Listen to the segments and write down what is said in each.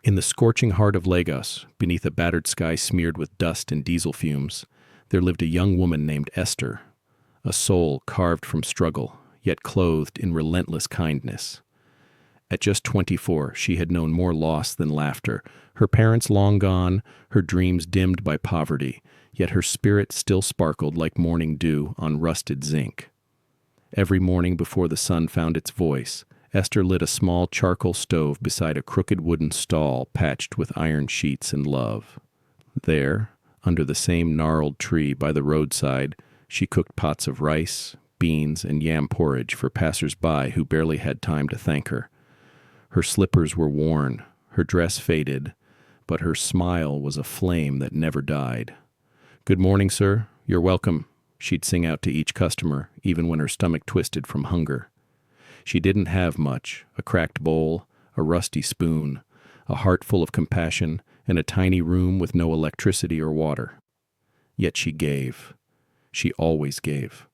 In the scorching heart of Lagos, beneath a battered sky smeared with dust and diesel fumes, there lived a young woman named Esther, a soul carved from struggle, yet clothed in relentless kindness. At just 24, she had known more loss than laughter, her parents long gone, her dreams dimmed by poverty, yet her spirit still sparkled like morning dew on rusted zinc. Every morning before the sun found its voice, Esther lit a small charcoal stove beside a crooked wooden stall patched with iron sheets and love. There, under the same gnarled tree by the roadside, she cooked pots of rice, beans, and yam porridge for passers-by who barely had time to thank her. Her slippers were worn, her dress faded, but her smile was a flame that never died. "Good morning, sir. You're welcome," she'd sing out to each customer, even when her stomach twisted from hunger. She didn't have much, a cracked bowl, a rusty spoon, a heart full of compassion, and a tiny room with no electricity or water. Yet she gave. She always gave.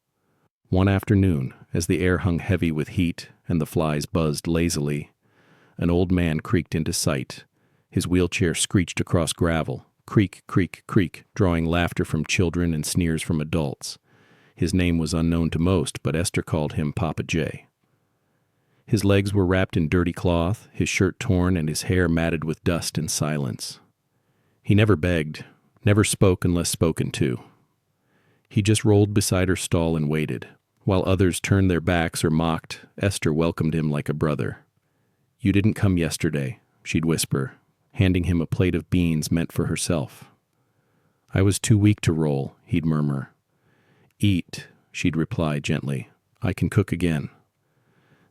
One afternoon, as the air hung heavy with heat and the flies buzzed lazily, an old man creaked into sight. His wheelchair screeched across gravel, creak, creak, creak, drawing laughter from children and sneers from adults. His name was unknown to most, but Esther called him Papa J. His legs were wrapped in dirty cloth, his shirt torn, and his hair matted with dust and silence. He never begged, never spoke unless spoken to. He just rolled beside her stall and waited. While others turned their backs or mocked, Esther welcomed him like a brother. "You didn't come yesterday," she'd whisper, handing him a plate of beans meant for herself. "I was too weak to roll," he'd murmur. "Eat," she'd reply gently. "I can cook again."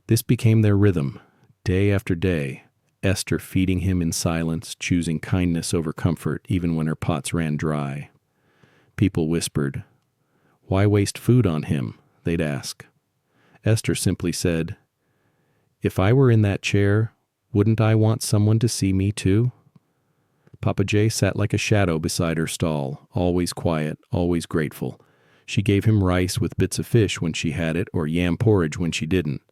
This became their rhythm, day after day, Esther feeding him in silence, choosing kindness over comfort even when her pots ran dry. People whispered, "Why waste food on him?" they'd ask. Esther simply said, "If I were in that chair, wouldn't I want someone to see me too?" Papa J sat like a shadow beside her stall, always quiet, always grateful. She gave him rice with bits of fish when she had it, or yam porridge when she didn't.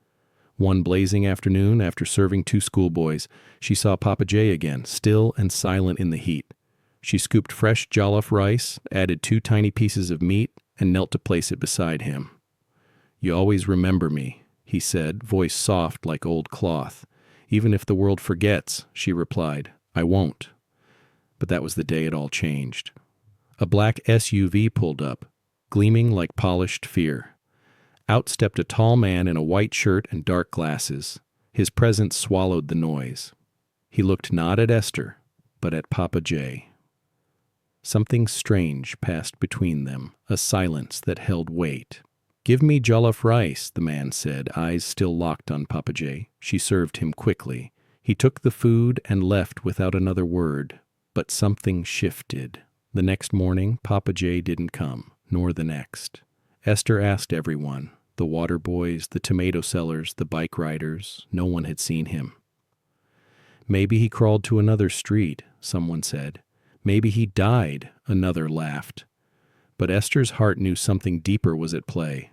One blazing afternoon, after serving 2 schoolboys, she saw Papa J again, still and silent in the heat. She scooped fresh jollof rice, added 2 tiny pieces of meat, and knelt to place it beside him. "You always remember me," he said, voice soft like old cloth. "Even if the world forgets," she replied, "I won't." But that was the day it all changed. A black SUV pulled up, gleaming like polished fear. Out stepped a tall man in a white shirt and dark glasses. His presence swallowed the noise. He looked not at Esther, but at Papa J. Something strange passed between them, a silence that held weight. "Give me jollof rice," the man said, eyes still locked on Papa J. She served him quickly. He took the food and left without another word. But something shifted. The next morning, Papa J didn't come, nor the next. Esther asked everyone, the water boys, the tomato sellers, the bike riders. No one had seen him. "Maybe he crawled to another street," someone said. "Maybe he died," another laughed. But Esther's heart knew something deeper was at play.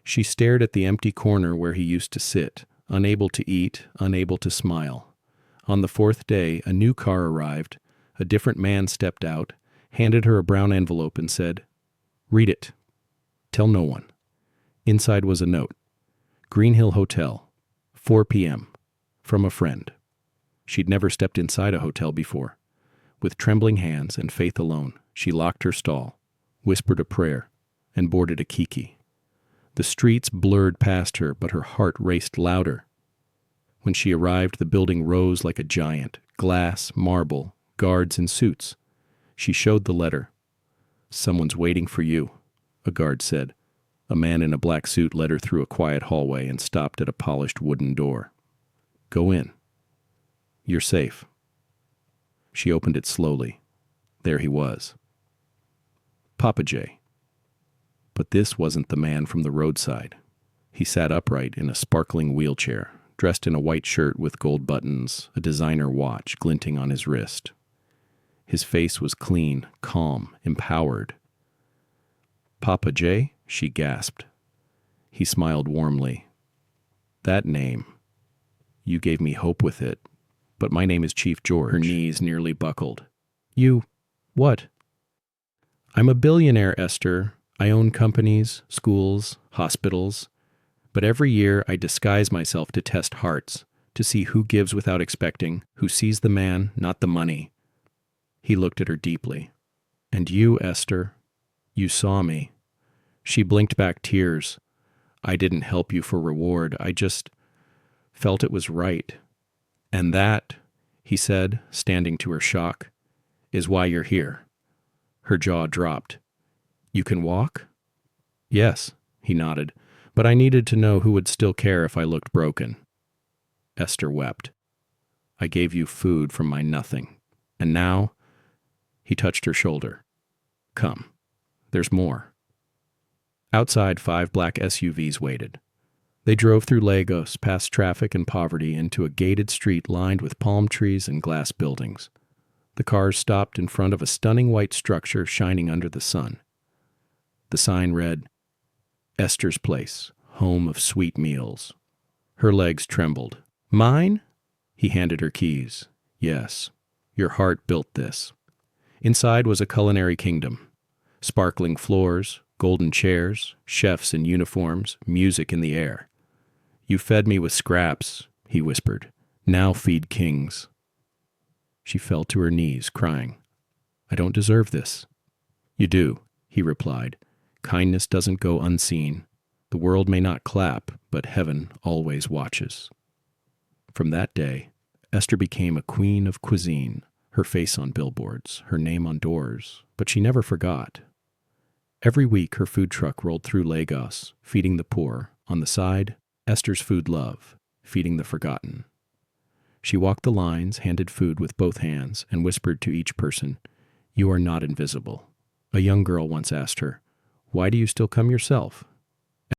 She stared at the empty corner where he used to sit, unable to eat, unable to smile. On the 4th day, a new car arrived. A different man stepped out, handed her a brown envelope and said, "Read it. Tell no one." Inside was a note. "Green Hill Hotel, 4 p.m. From a friend." She'd never stepped inside a hotel before. With trembling hands and faith alone, she locked her stall, whispered a prayer, and boarded a kiki. The streets blurred past her, but her heart raced louder. When she arrived, the building rose like a giant, glass, marble, guards in suits. She showed the letter. "Someone's waiting for you," a guard said. A man in a black suit led her through a quiet hallway and stopped at a polished wooden door. "Go in. You're safe." She opened it slowly. There he was. Papa J. But this wasn't the man from the roadside. He sat upright in a sparkling wheelchair, dressed in a white shirt with gold buttons, a designer watch glinting on his wrist. His face was clean, calm, empowered. "Papa J?" she gasped. He smiled warmly. "That name. You gave me hope with it, but my name is Chief George." Her knees nearly buckled. "You... what?" "I'm a billionaire, Esther. I own companies, schools, hospitals. But every year I disguise myself to test hearts, to see who gives without expecting, who sees the man, not the money." He looked at her deeply. "And you, Esther, you saw me." She blinked back tears. "I didn't help you for reward. I just felt it was right. And that," he said, standing to her shock, "is why you're here." Her jaw dropped. "You can walk?" "Yes," he nodded, "but I needed to know who would still care if I looked broken." Esther wept. "I gave you food from my nothing. And now," he touched her shoulder, "come, there's more." Outside, 5 black SUVs waited. They drove through Lagos, past traffic and poverty, into a gated street lined with palm trees and glass buildings. The cars stopped in front of a stunning white structure shining under the sun. The sign read, "Esther's Place, home of sweet meals." Her legs trembled. "Mine?" He handed her keys. "Yes, your heart built this." Inside was a culinary kingdom. Sparkling floors, golden chairs, chefs in uniforms, music in the air. "You fed me with scraps," he whispered. "Now feed kings." She fell to her knees, crying. "I don't deserve this." "You do," he replied. "Kindness doesn't go unseen. The world may not clap, but heaven always watches." From that day, Esther became a queen of cuisine, her face on billboards, her name on doors, but she never forgot. Every week her food truck rolled through Lagos, feeding the poor. On the side, Esther's Food Love, feeding the forgotten. She walked the lines, handed food with both hands, and whispered to each person, "You are not invisible." A young girl once asked her, "Why do you still come yourself?"